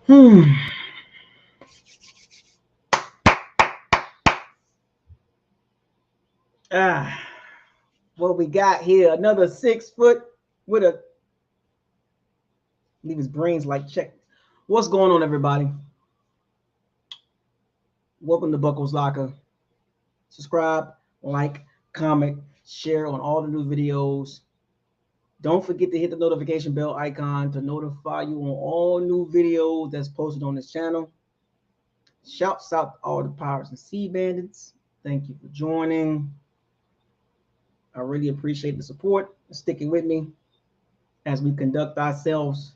Hmm. Ah, what we got here? Another 6 foot with a leave his brains like check. What's going on, everybody? Welcome to Buckles Locker. Subscribe, like, comment, share on all the new videos. Don't forget to hit the notification bell icon to notify you on all new videos that's posted on this channel. Shouts out to all the Pirates and Sea Bandits. Thank you for joining. I really appreciate the support and sticking with me as we conduct ourselves.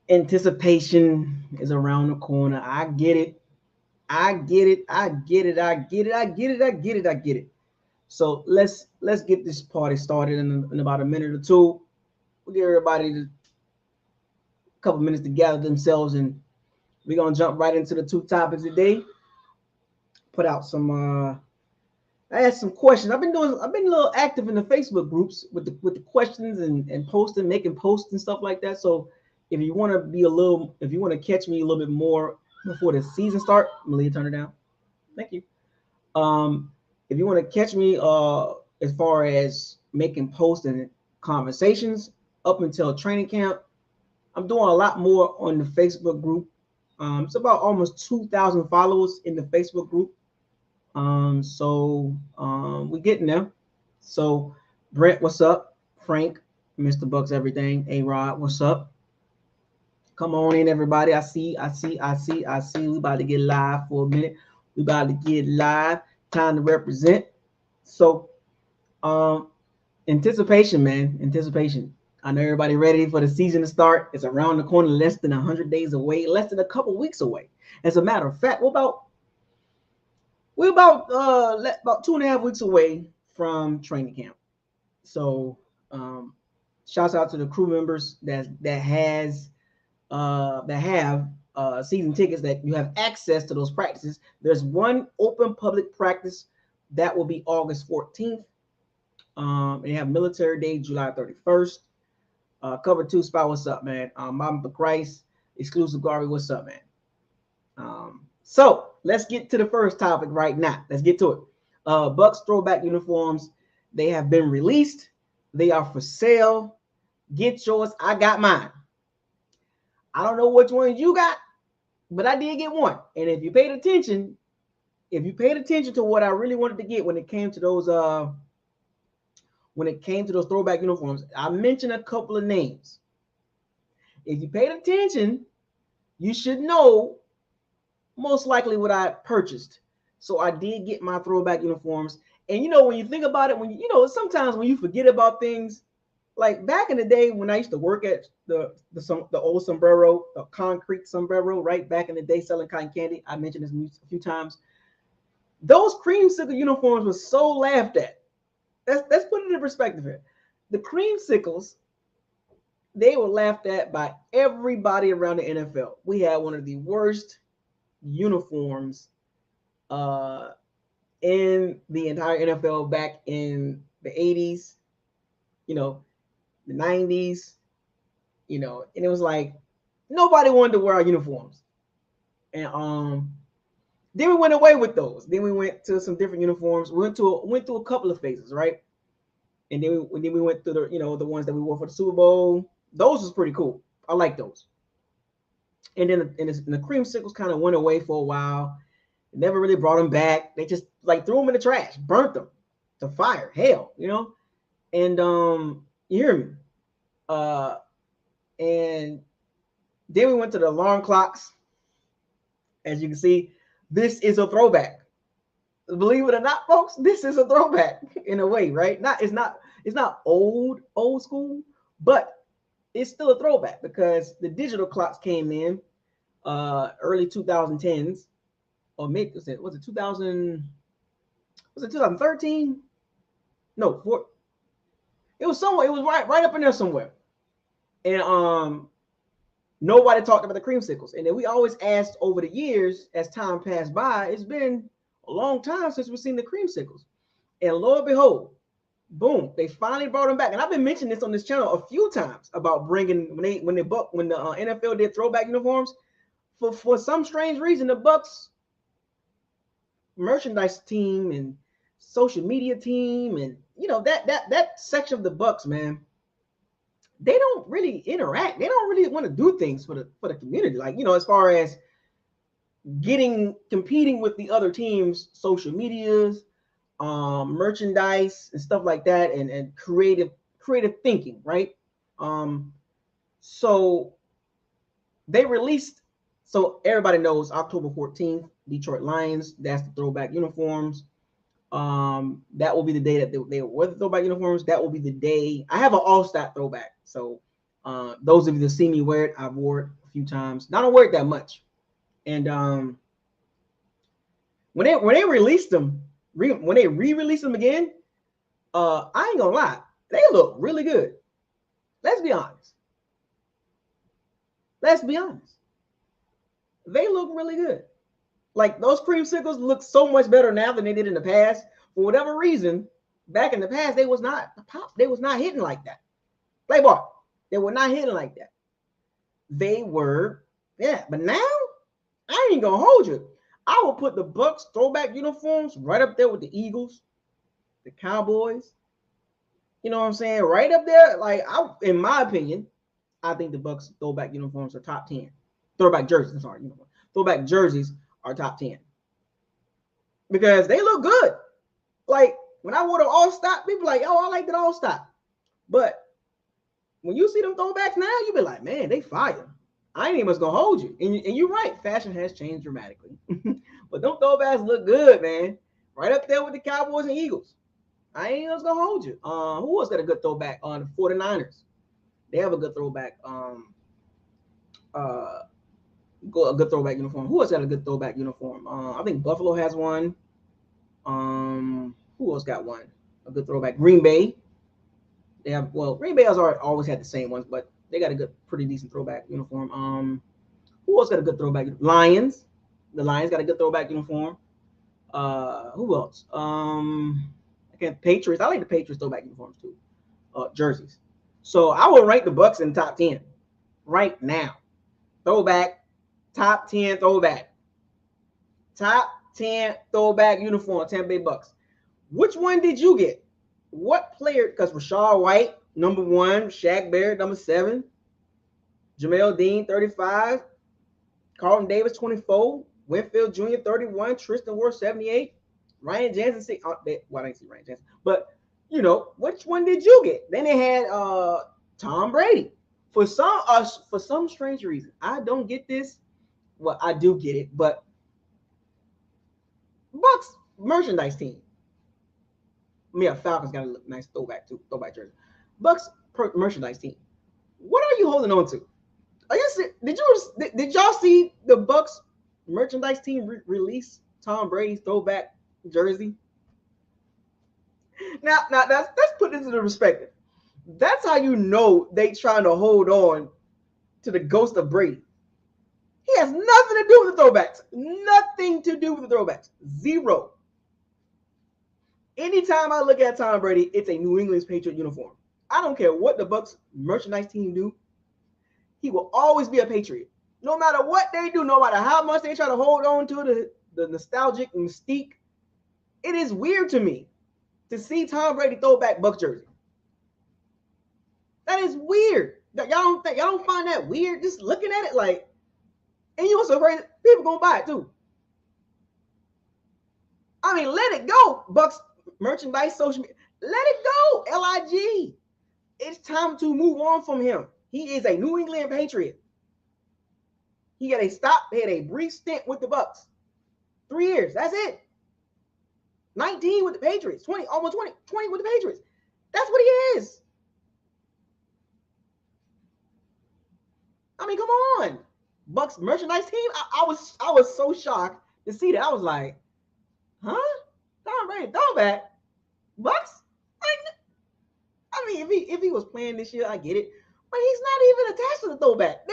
Anticipation is around the corner. I get it. I get it. I get it. I get it. I get it. I get it. I get it. So let's get this party started in about a minute or two. We'll give everybody a couple minutes to gather themselves, and we're gonna jump right into the two topics today. Put out some I asked some questions. I've been a little active in the Facebook groups with the questions and posting, making posts and stuff like that. So if you want to catch me a little bit more before the season start, Malia, turn it down. Thank you. If you want to catch me as far as making posts and conversations up until training camp, I'm doing a lot more on the Facebook group. It's about almost 2,000 followers in the Facebook group. We're getting there. So Brent, what's up? Frank, Mr. Bucks, everything. A Rod, what's up? Come on in, everybody. I see. We about to get live for a minute. We about to get live. Time to represent. So, um, anticipation, man. Anticipation. I know everybody ready for the season to start. It's around the corner, less than 100 days away, less than a couple weeks away. As a matter of fact, we're about 2.5 weeks away from training camp. So, shouts out to the crew members that have season tickets that you have access to those practices. There's one open public practice that will be August 14th. And you have Military Day, July 31st. Cover two spot, what's up, man? Mama for Christ, exclusive Garvey, what's up, man? So let's get to the first topic right now. Let's get to it. Bucs throwback uniforms, they have been released. They are for sale. Get yours. I got mine. I don't know which ones you got, but I did get one. And if you paid attention to what I really wanted to get when it came to those throwback uniforms, I mentioned a couple of names. If you paid attention, you should know most likely what I purchased. So I did get my throwback uniforms. And when you think about it, sometimes when you forget about things, like back in the day when I used to work at the old sombrero, the concrete sombrero, right back in the day selling cotton candy. I mentioned this a few times. Those creamsicle uniforms were so laughed at. Let's put it in perspective here. The creamsicles, they were laughed at by everybody around the NFL. We had one of the worst uniforms in the entire NFL back in the 80s, the 90s, and it was like nobody wanted to wear our uniforms. And then we went away with those. Then we went to some different uniforms. We went through a couple of phases, right? And then we went through the ones that we wore for the Super Bowl. Those was pretty cool. I like those. And then the creamsicles kind of went away for a while. Never really brought them back. They just like threw them in the trash, burnt them to fire. Hell, And you hear me? And then we went to the alarm clocks. As you can see, this is a throwback. Believe it or not, folks, this is a throwback in a way, right? It's not old school, but it's still a throwback because the digital clocks came in early 2010s, or maybe was it 2000? Was it 2013? No, it was somewhere. It was right up in there somewhere, and nobody talked about the creamsicles. And then we always asked over the years, as time passed by, it's been a long time since we've seen the creamsicles. And lo and behold, Boom, they finally brought him back. And I've been mentioning this on this channel a few times about bringing when the NFL did throwback uniforms. For some strange reason, the Bucs merchandise team and social media team and that section of the Bucs, man, they don't really interact. They don't really want to do things for the community. Like, as far as competing with the other teams, social medias, merchandise and stuff like that, and creative thinking, right? So they released, so everybody knows October 14th, Detroit Lions, that's the throwback uniforms. That will be the day that they wear the throwback uniforms. That will be the day. I have an all-stat throwback. So those of you that see me wear it, I've wore it a few times. Not wear it that much. And when they released them, when they re-released them again, I ain't gonna lie, they look really good. Let's be honest. They look really good. Like, those creamsicles look so much better now than they did in the past. For whatever reason, back in the past, they was not hitting like that. Play ball. They were not hitting like that. They were, yeah. But now, I ain't gonna hold you. I will put the Bucs throwback uniforms right up there with the Eagles, the Cowboys. You know what I'm saying? Right up there. Like, in my opinion, I think the Bucs throwback uniforms are top 10. Throwback jerseys, I'm sorry, throwback jerseys are top 10 because they look good. Like, when I wore the all-stop, people like, oh, I like that all-stop. But when you see them throwbacks now, you be like, man, they fire. I ain't even gonna hold you. And you're right, fashion has changed dramatically. But them throwbacks look good, man. Right up there with the Cowboys and Eagles. I ain't even gonna hold you. Who else got a good throwback? The 49ers. They have a good throwback. A good throwback uniform. Who else got a good throwback uniform? I think Buffalo has one. Who else got one? A good throwback. Green Bay. They have, well, Green Bay has always had the same ones, but they got a good, pretty decent throwback uniform. Who else got a good throwback? Lions. The Lions got a good throwback uniform. Who else? Patriots. I like the Patriots throwback uniforms too. Jerseys. So I will rank the Bucs in the top 10 right now. Throwback, top 10 throwback. Top 10 throwback uniform, Tampa Bay Bucs. Which one did you get? What player? Because Rashad White, number 1, Shaq Barrett, number 7, Jamel Dean, 35, Carlton Davis, 24, Winfield Jr., 31, Tristan Wirfs, 78, Ryan Jensen, 6. Well, I didn't see Ryan Jensen, but which one did you get? Then they had Tom Brady. For some strange reason, I don't get this. Well, I do get it, but Bucs merchandise team. Yeah, Falcons got a nice throwback jersey. Bucs merchandise team. What are you holding on to? I guess did y'all see the Bucs merchandise team release Tom Brady's throwback jersey? Now let's put this into perspective. That's how you know they trying to hold on to the ghost of Brady. He has nothing to do with the throwbacks. Nothing to do with the throwbacks. Zero. Anytime I look at Tom Brady, it's a New England Patriot uniform. I don't care what the Bucs merchandise team do. He will always be a Patriot. No matter what they do, no matter how much they try to hold on to the nostalgic mystique, it is weird to me to see Tom Brady throw back Bucs jersey. That is weird. Y'all don't find that weird? Just looking at it, like, and you also crazy, people gonna buy it too. I mean, let it go, Bucs merchandise, social media. Let it go, LIG. It's time to move on from him. He is a New England Patriot. He had a brief stint with the Bucs. 3 years. That's it. 19 with the Patriots. 20 with the Patriots. That's what he is. I mean, come on. Bucs merchandise team. I was so shocked to see that. I was like, huh? Tom Brady throwback. Bucs? I mean, if he was playing this year, I get it. But he's not even attached to the throwback.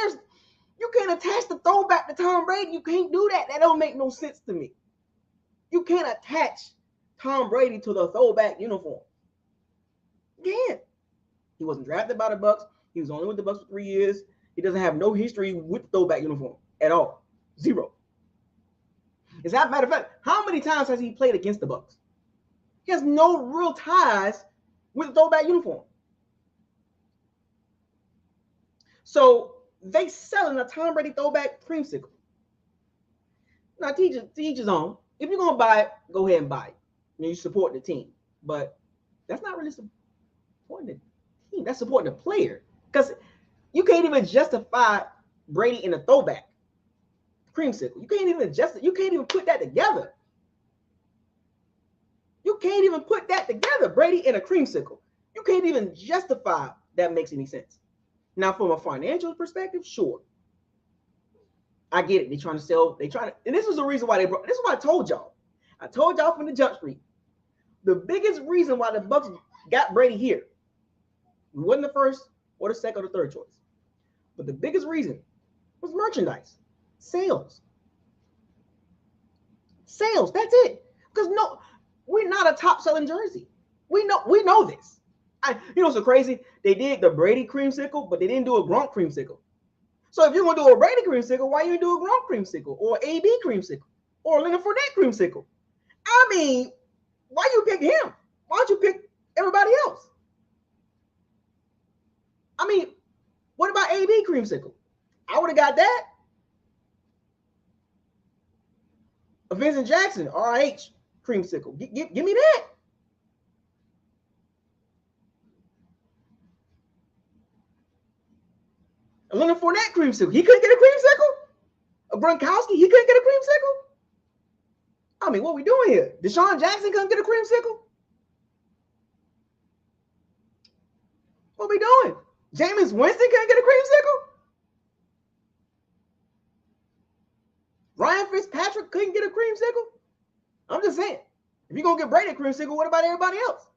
You can't attach the throwback to Tom Brady. You can't do that. That don't make no sense to me. You can't attach Tom Brady to the throwback uniform. Can't. He wasn't drafted by the Bucs. He was only with the Bucs for 3 years. He doesn't have no history with the throwback uniform at all. Zero. As a matter of fact, how many times has he played against the Bucs? He has no real ties with the throwback uniform. So they selling a Tom Brady throwback creamsicle. Now, teach his own. If you're gonna buy it, go ahead and buy it. You support the team, but that's not really supporting the team. That's supporting the player, because you can't even justify Brady in a throwback creamsicle. You can't even adjust it. You can't even put that together. You can't even put that together. Brady in a creamsicle. You can't even justify that makes any sense. Now, from a financial perspective, sure. I get it. They're trying to sell. And this was the reason why they brought. This is what I told y'all. I told y'all from the jump street. The biggest reason why the Bucs got Brady here, we wasn't the first or the second or the third choice, but the biggest reason was merchandise, sales. That's it. Because no, we're not a top selling jersey. We know this. You know what's so crazy? They did the Brady creamsicle, but they didn't do a Gronk creamsicle. So if you're gonna do a Brady creamsicle, why you do a Gronk creamsicle or AB creamsicle or Leonard Fournette creamsicle? I mean, why you pick him? Why don't you pick everybody else? I mean, what about AB creamsicle? I would have got that. A Vincent Jackson RH creamsicle. Give me that. A Leonard Fournette creamsicle. He couldn't get a creamsicle. A Gronkowski. He couldn't get a creamsicle. I mean, what are we doing here? Deshaun Jackson couldn't get a creamsicle. What are we doing? Jameis Winston couldn't get a creamsicle. Ryan Fitzpatrick couldn't get a creamsicle. I'm just saying, if you're gonna get Brady a creamsicle, what about everybody else?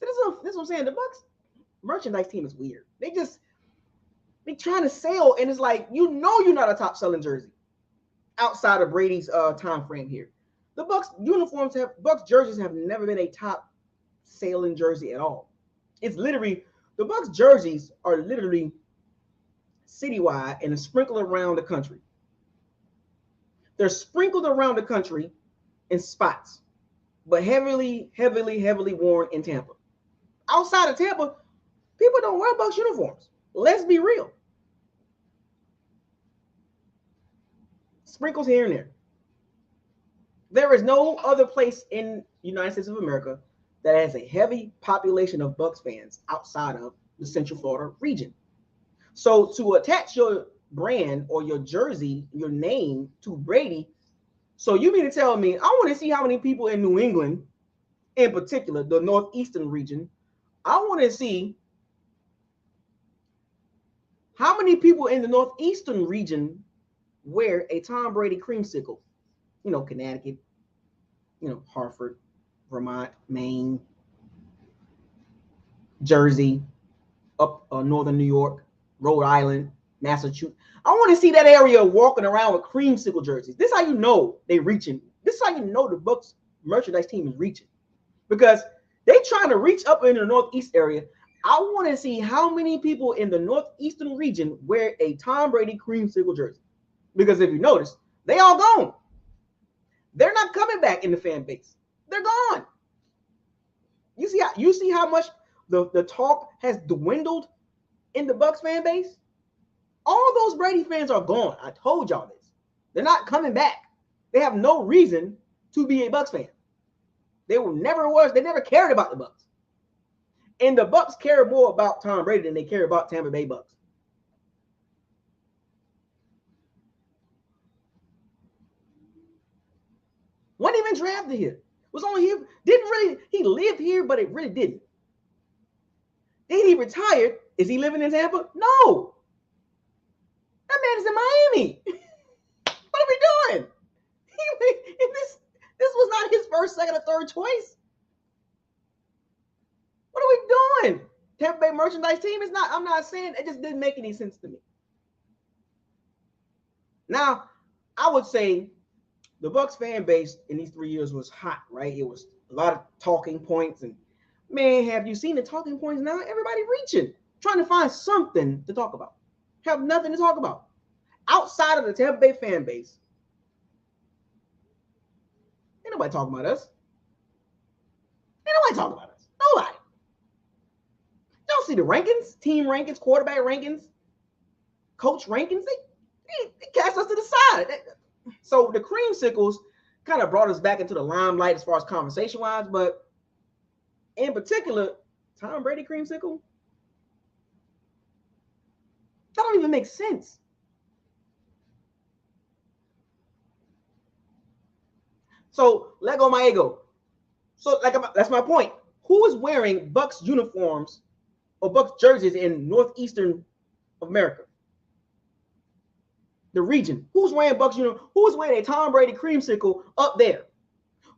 So this is what I'm saying. The Bucs merchandise team is weird. They trying to sell, and it's like, you know, you're not a top selling jersey outside of Brady's time frame here. The Bucs jerseys have never been a top selling jersey at all. It's literally, the Bucs jerseys are literally citywide and sprinkled around the country. They're sprinkled around the country in spots, but heavily worn in Tampa. Outside of Tampa, people don't wear Bucs uniforms. Let's be real. Sprinkles here and there. There is no other place in the United States of America that has a heavy population of Bucs fans outside of the Central Florida region. So to attach your brand or your jersey, your name to Brady, so you mean to tell me, I want to see how many people in New England, in particular, the Northeastern region, I want to see how many people in the Northeastern region wear a Tom Brady creamsicle. You know, Connecticut, you know, Hartford, Vermont, Maine, Jersey, up northern New York, Rhode Island, Massachusetts. I want to see that area walking around with creamsicle jerseys. This is how you know they reaching. This is how you know the Bucs merchandise team is reaching, because they trying to reach up in the Northeast area. I want to see how many people in the Northeastern region wear a Tom Brady creamsicle jersey, because if you notice, they all gone. They're not coming back in the fan base. They're gone. You see how much the talk has dwindled in the Bucs fan base? All those Brady fans are gone. I told y'all this. They're not coming back. They have no reason to be a Bucs fan. They never cared about the Bucs. And the Bucs care more about Tom Brady than they care about Tampa Bay Bucs. Wasn't even drafted here. Was only here. He lived here, but it really didn't. Then he retired. Is he living in Tampa? No. That man is in Miami. What are we doing? This was not his first, second, or third choice. What are we doing? Tampa Bay merchandise team is not. I'm not saying it just didn't make any sense to me. Now, I would say the Bucs fan base in these 3 years was hot, right? It was a lot of talking points, and Man, have you seen the talking points now? Everybody reaching, trying to find something to talk about. Have nothing to talk about. Outside of the Tampa Bay fan base, ain't nobody talking about us. Ain't nobody talking about us. Nobody. Don't see the rankings, team rankings, quarterback rankings, coach rankings. They cast us to the side. So the creamsicles kind of brought us back into the limelight as far as conversation wise, but in particular, Tom Brady creamsicle, that don't even make sense. So let go my ego. So that's my point. Who is wearing Bucs uniforms or Bucs jerseys in northeastern America? The region. Who's wearing Bucs uniform? Who's wearing a Tom Brady creamsicle up there?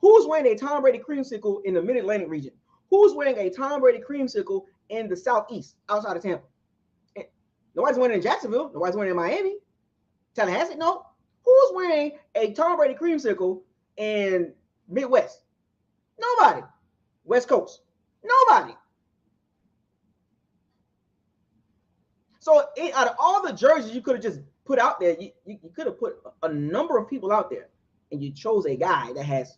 Who's wearing a Tom Brady creamsicle in the Mid-Atlantic region? Who's wearing a Tom Brady creamsicle in the Southeast, outside of Tampa? Nobody's wearing it in Jacksonville. Nobody's wearing it in Miami. Tallahassee, no. Who's wearing a Tom Brady creamsicle in Midwest? Nobody. West Coast? Nobody. So out of all the jerseys you could have just put out there, you could have put a number of people out there, and you chose a guy that has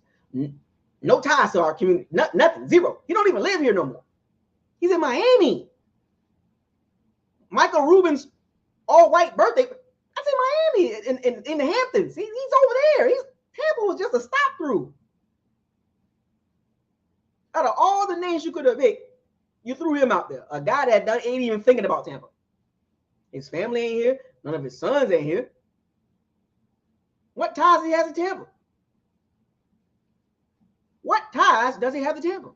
no ties to our community, nothing, zero. He don't even live here no more. He's in Miami. Michael Rubin's all-white birthday, that's in Miami, in the Hamptons. He's over there. Tampa was just a stop-through. Out of all the names you could have picked, you threw him out there. A guy that ain't even thinking about Tampa. His family ain't here. None of his sons ain't here. What ties he has to Tampa? What ties does he have to Tampa?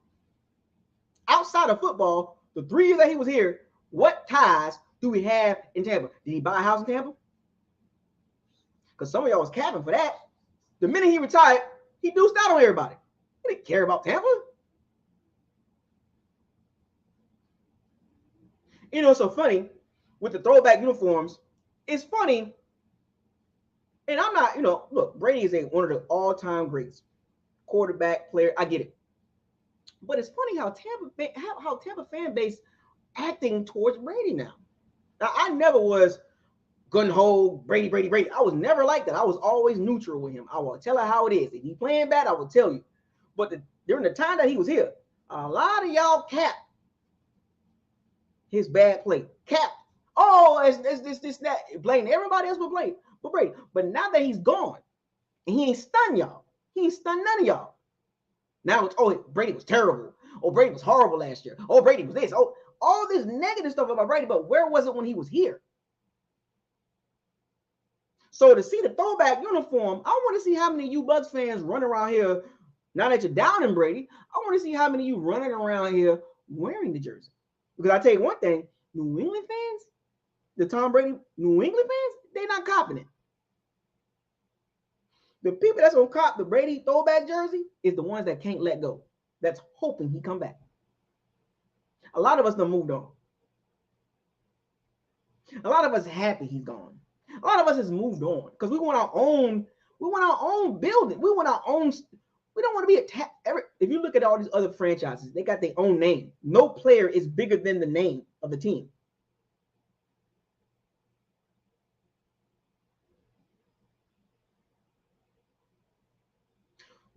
Outside of football, the 3 years that he was here, what ties do we have in Tampa? Did he buy a house in Tampa? Because some of y'all was capping for that. The minute he retired, he deuced out on everybody. He didn't care about Tampa. You know, it's so funny with the throwback uniforms. It's funny, and I'm not, look, Brady is one of the all-time greats, quarterback, player. I get it, but it's funny how Tampa fan base acting towards Brady now. Now, I never was gun ho Brady. I was never like that. I was always neutral with him. I will tell her how it is. If he playing bad, I will tell you. But during the time that he was here, a lot of y'all capped his bad play. Capped. Oh, it's this, that. Blame everybody else but Brady. But now that he's gone, and he ain't stunned y'all. He ain't stunned none of y'all. Now it's, Brady was terrible. Oh, Brady was horrible last year. Oh, Brady was this. Oh, all this negative stuff about Brady, but where was it when he was here? So to see the throwback uniform, I want to see how many of you Bucs fans run around here, now that you're down in Brady, I want to see how many of you running around here wearing the jersey. Because I tell you one thing, New England fans, the Tom Brady New England fans, they're not copping it. The people that's going to cop the Brady throwback jersey is the ones that can't let go. That's hoping he come back. A lot of us done moved on. A lot of us happy he's gone. A lot of us has moved on because we want our own building. We want our own. We don't want to be attacked. If you look at all these other franchises, they got their own name. No player is bigger than the name of the team.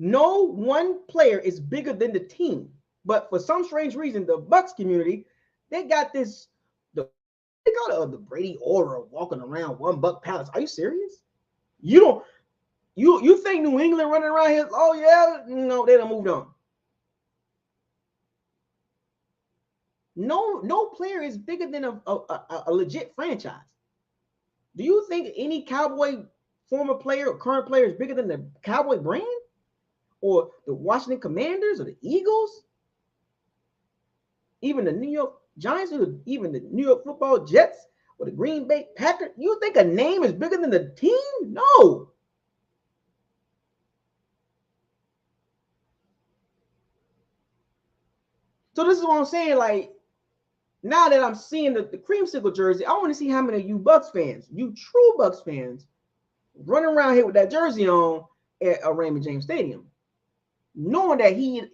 No one player is bigger than the team. But for some strange reason, the Bucs community, they got this. They got the Brady aura walking around one Buck Palace. Are you serious? You think New England running around here? Oh yeah, no, they done moved on. No player is bigger than a legit franchise. Do you think any Cowboy former player or current player is bigger than the Cowboy brand, or the Washington Commanders, or the Eagles, even the New York Giants, or even the New York Football Jets, or the Green Bay Packers? You think a name is bigger than the team? No. So this is what I'm saying. Like, now that I'm seeing the creamsicle jersey, I want to see how many of you Bucs fans, you true Bucs fans, running around here with that jersey on at Raymond James Stadium, knowing that he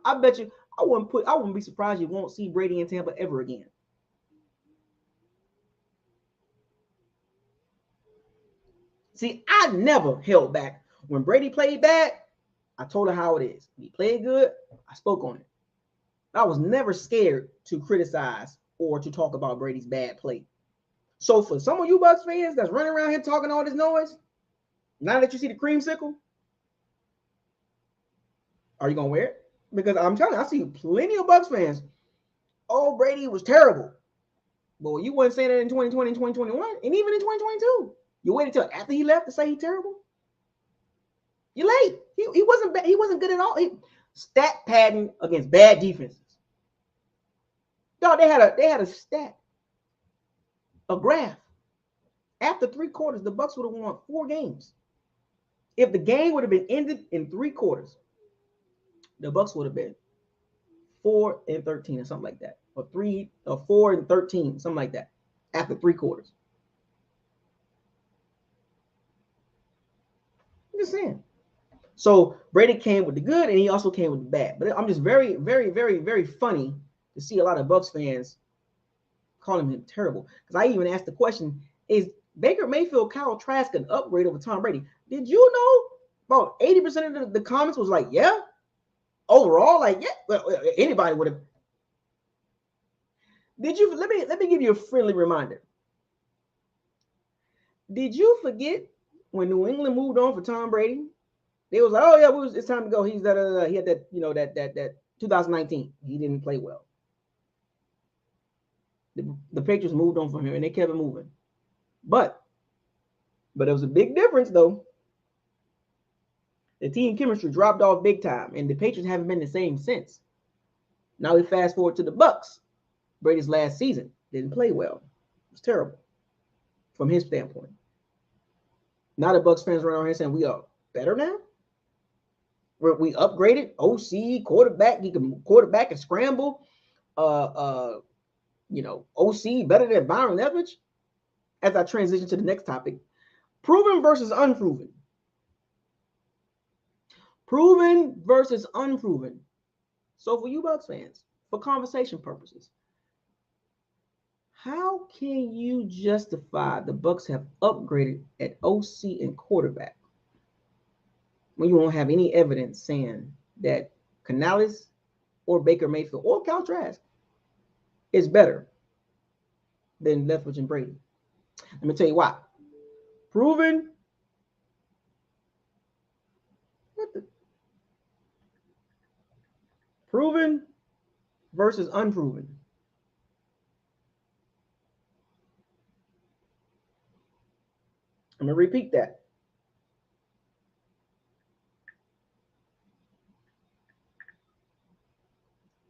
I bet you I wouldn't be surprised you won't see Brady in Tampa ever again. See, I never held back. When Brady played bad, I told her how it is. When he played good, I spoke on it. I was never scared to criticize or to talk about Brady's bad play. So for some of you Bucs fans that's running around here talking all this noise, now that you see the creamsicle, are you gonna wear it? Because I'm telling you, I see plenty of Bucs fans. Oh, Brady was terrible. Well, you wasn't saying that in 2020 and 2021, and even in 2022. You waited till after he left to say he's terrible. You're late. He wasn't bad. He wasn't good at all. Stat padding against bad defenses. No, they had a stat, a graph. After 3 quarters, the Bucs would have won 4 games. If the game would have been ended in 3 quarters, the Bucs would have been 4-13 or something like that, or 4-13, something like that. After 3 quarters, I'm just saying. So Brady came with the good, and he also came with the bad. But I'm just very, very, very, very funny to see a lot of Bucs fans calling him terrible. Because I even asked the question: is Baker Mayfield, Kyle Trask an upgrade over Tom Brady? Did you know about 80% of the comments was like, yeah, overall, like, yeah, well, anybody would have. Did you? Let me give you a friendly reminder. Did you forget when New England moved on for Tom Brady? They was like, oh yeah, it's time to go. He's that he had that, you know, that 2019. He didn't play well. The Patriots moved on from him and they kept it moving. But there was a big difference though. The team chemistry dropped off big time, and the Patriots haven't been the same since. Now we fast forward to the Bucs. Brady's last season didn't play well. It was terrible from his standpoint. Now the Bucs fans are around here saying we are better now. We upgraded OC quarterback. He can quarterback and scramble. You know, OC better than Byron Leftwich. As I transition to the next topic, proven versus unproven. Proven versus unproven. So for you Bucs fans, for conversation purposes, how can you justify the Bucs have upgraded at OC and quarterback when you won't have any evidence saying that Canales or Baker Mayfield or Kyle Trask is better than Leftwich and Brady? Let me tell you why. Proven. Proven versus unproven. I'm going to repeat that.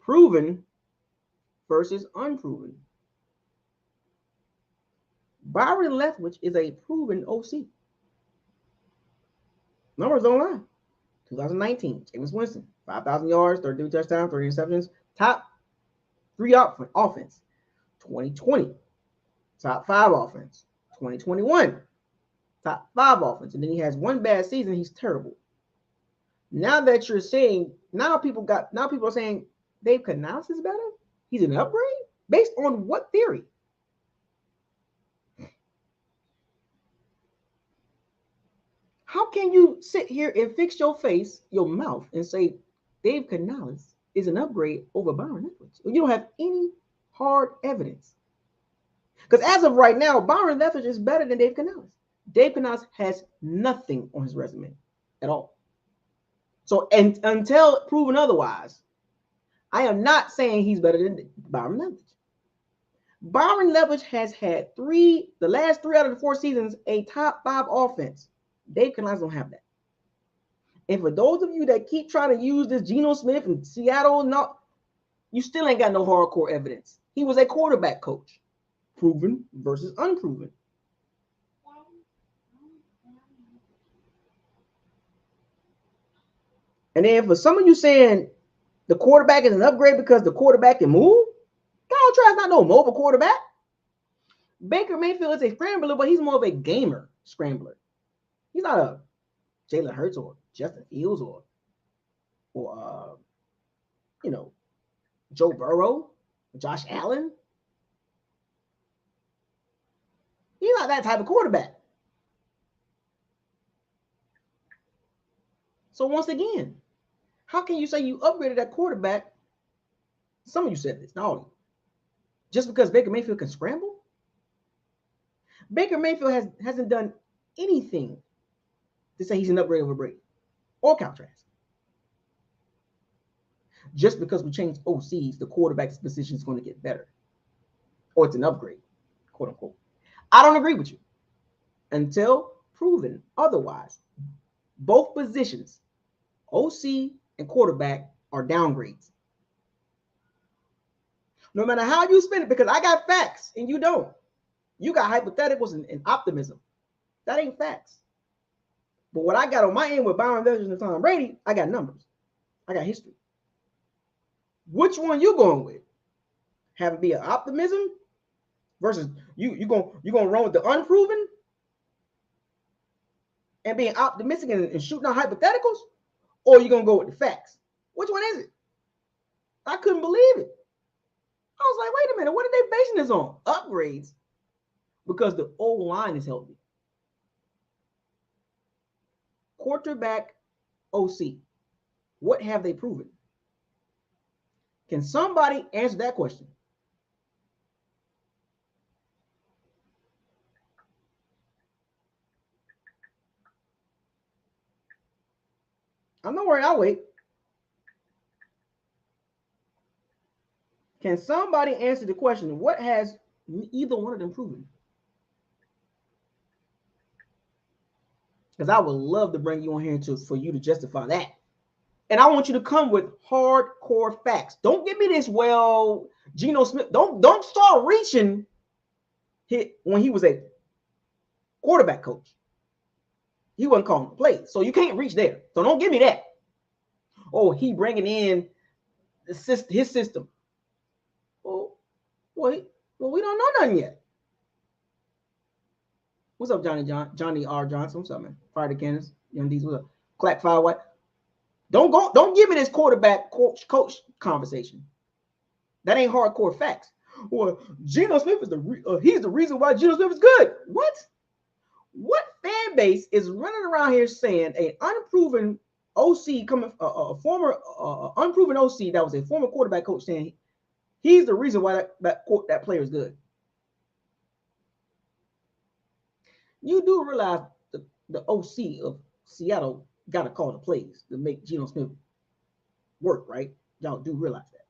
Proven versus unproven. Byron Leftwich is a proven OC. Numbers don't lie. 2019, Jameis Winston, 5,000 yards, 32 touchdowns, 30 interceptions, top 3 offense. 2020, top 5 offense. 2021, top 5 offense. And then he has one bad season. He's terrible. Now that you're saying, now people are saying Dave Canales is better. He's an upgrade based on what theory? How can you sit here and fix your face, your mouth, and say Dave Canales is an upgrade over Byron Leftwich? You don't have any hard evidence. Because as of right now, Byron Leftwich is better than Dave Canales. Dave Canales has nothing on his resume at all. So, and until proven otherwise, I am not saying he's better than Byron Leftwich. Byron Leftwich has had the last 3 out of the 4 seasons, a top 5 offense. Dave Canales don't have that. And for those of you that keep trying to use this Geno Smith in Seattle, no, you still ain't got no hardcore evidence. He was a quarterback coach. Proven versus unproven. And then for some of you saying the quarterback is an upgrade because the quarterback can move, Kyle Trask not no mobile quarterback. Baker Mayfield is a scrambler, but he's more of a gamer scrambler. He's not a Jalen Hurts or Justin Fields or you know, Joe Burrow, Josh Allen. He's not that type of quarterback. So once again, how can you say you upgraded that quarterback? Some of you said this, not all of you. Just because Baker Mayfield can scramble? Baker Mayfield hasn't done anything to say he's an upgrade over Brady or Kyle Trask. Just because we change OCs, the quarterback's position is going to get better. Or it's an upgrade, quote unquote. I don't agree with you. Until proven otherwise, both positions, OC and quarterback, are downgrades. No matter how you spin it, because I got facts and you don't. You got hypotheticals and optimism. That ain't facts. But what I got on my end with Byron Leftwich and Tom Brady, I got numbers. I got history. Which one you going with? Have it be an optimism versus you gonna run with the unproven and being optimistic and shooting out hypotheticals, or you gonna go with the facts? Which one is it? I couldn't believe it. I was like, wait a minute, what are they basing this on? Upgrades, because the old line is healthy. Quarterback, OC, what have they proven? Can somebody answer that question? I'm not worried, I'll wait. Can somebody answer the question, what has either one of them proven? Because I would love to bring you on here for you to justify that. And I want you to come with hardcore facts. Don't give me this, well, Geno Smith. Don't start reaching when he was a quarterback coach. He wasn't calling the plays. So you can't reach there. So don't give me that. Oh, he bringing in his system. Well, we don't know nothing yet. What's up, Johnny R. Johnson? What's up, man? Fire to Kansas. Young D's, what's up? Clack Fire White. Don't give me this quarterback coach conversation. That ain't hardcore facts. Well, Geno Smith is he's the reason why Geno Smith is good. What fan base is running around here saying an unproven OC coming a former unproven OC that was a former quarterback coach saying he's the reason why that player is good? You do realize the OC of Seattle got to call the plays to make Geno Smith work, right? Y'all do realize that.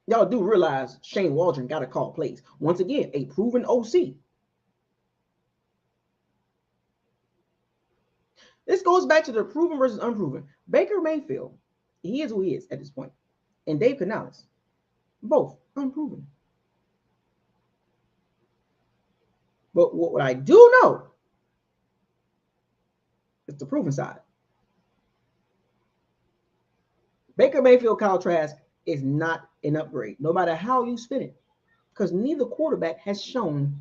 Y'all do realize Shane Waldron got to call plays. Once again, a proven OC. This goes back to the proven versus unproven. Baker Mayfield, he is who he is at this point. And Dave Canales, both unproven. But what I do know is the proven side. Baker Mayfield, Kyle Trask is not an upgrade, no matter how you spin it, because neither quarterback has shown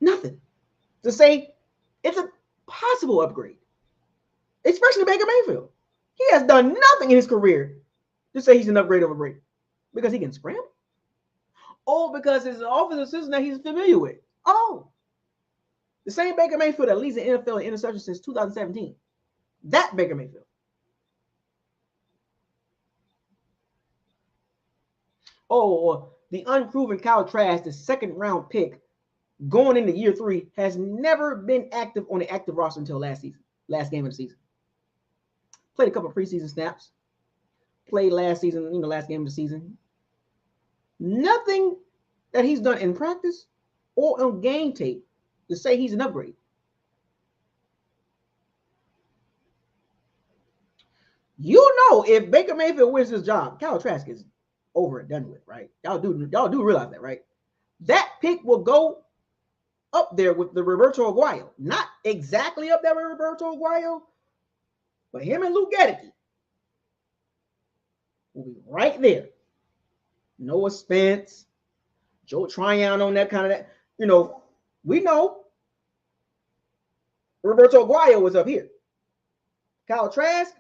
nothing to say it's a possible upgrade, especially Baker Mayfield. He has done nothing in his career to say he's an upgrade over Brady because he can scramble. Oh, because it's an offensive system that he's familiar with. Oh, the same Baker Mayfield that leads the NFL in interceptions since 2017. That Baker Mayfield. Oh, the unproven Kyle Trask, the second round pick going into year 3, has never been active on the active roster until last game of the season. Played a couple of preseason snaps. Played last season, last game of the season. Nothing that he's done in practice or on game tape to say he's an upgrade. If Baker Mayfield wins this job, Kyle Trask is over and done with, right? Y'all do realize that, right? That pick will go up there with the Roberto Aguayo. Not exactly up there with Roberto Aguayo, but him and Luke Gedeke will be right there. Noah Spence, Joe Tryon on that kind of that. We know Roberto Aguayo was up here. Kyle Trask,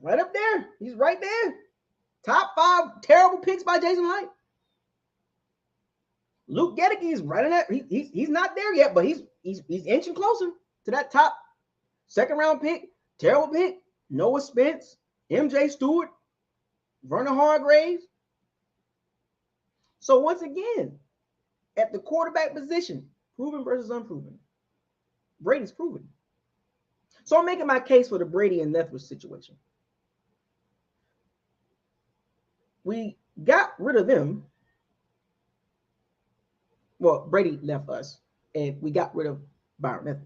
Right up there. He's right there. Top 5 terrible picks by Jason Light. Luke Gedeke is right in that. He's not there yet, but he's inching closer to that top 2nd round pick. Terrible pick. Noah Spence, MJ Stewart, Vernon Hargraves. So once again, at the quarterback position, proven versus unproven. Brady's proven. So I'm making my case for the Brady and Leftwich situation. We got rid of them. Well, Brady left us, and we got rid of Byron Leftwich.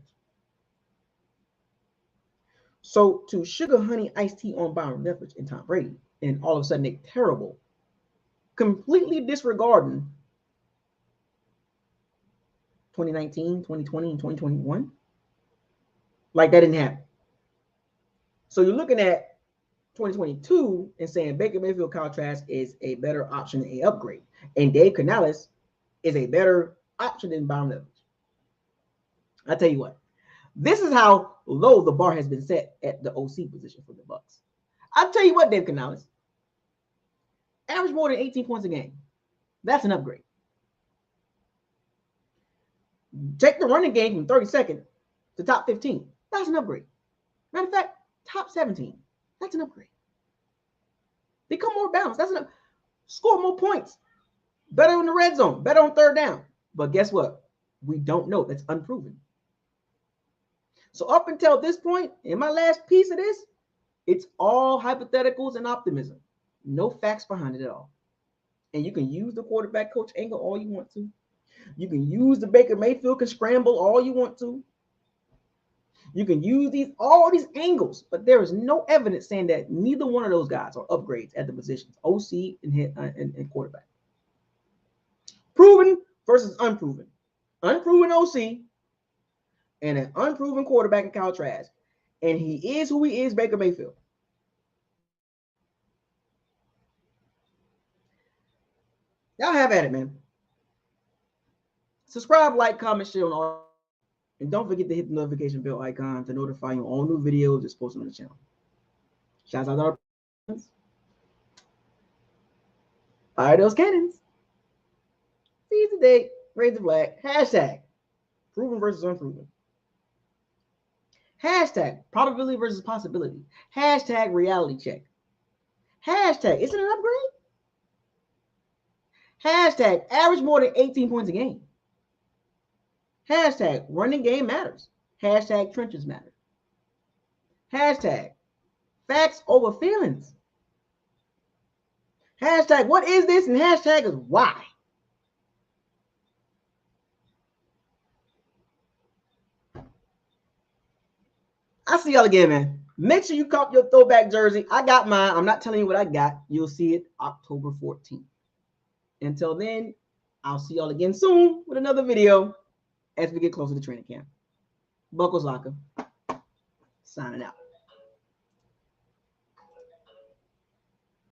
So to sugar honey iced tea on Byron Leftwich and Tom Brady, and all of a sudden they're terrible, completely disregarding 2019, 2020, and 2021. Like that didn't happen. So you're looking at 2022 and saying Baker Mayfield, Kyle Trask is a better option, a upgrade, and Dave Canales is a better option than Byron Leftwich. I tell you what, this is how low the bar has been set at the OC position for the Bucs. I'll tell you what, Dave Canales, average more than 18 points a game. That's an upgrade. Take the running game from 32nd to top 15. That's an upgrade. Matter of fact, top 17. That's an upgrade. Become more balanced. That's an score more points. Better in the red zone. Better on 3rd down. But guess what? We don't know. That's unproven. So up until this point, in my last piece of this, it's all hypotheticals and optimism. No facts behind it at all. And you can use the quarterback coach angle all you want to. You can use the Baker Mayfield can scramble all you want to. You can use all these angles, but there is no evidence saying that neither one of those guys are upgrades at the positions, OC and quarterback. Proven versus unproven. Unproven OC and an unproven quarterback in Kyle Trask. And he is who he is, Baker Mayfield. Y'all have at it, man. Subscribe, like, comment, share on all. And don't forget to hit the notification bell icon to notify you on all new videos that's posted on the channel. Shouts out to our friends. Fire those cannons. See you today. Raise the flag. Hashtag proven versus unproven. Hashtag probability versus possibility. Hashtag reality check. Hashtag isn't it an upgrade? Hashtag average more than 18 points a game. Hashtag running game matters. Hashtag trenches matter. Hashtag facts over feelings. Hashtag what is this? And hashtag is why. I'll see y'all again, man. Make sure you cop your throwback jersey. I got mine. I'm not telling you what I got. You'll see it October 14th. Until then, I'll see y'all again soon with another video as we get closer to training camp. Buckles Locker, signing out.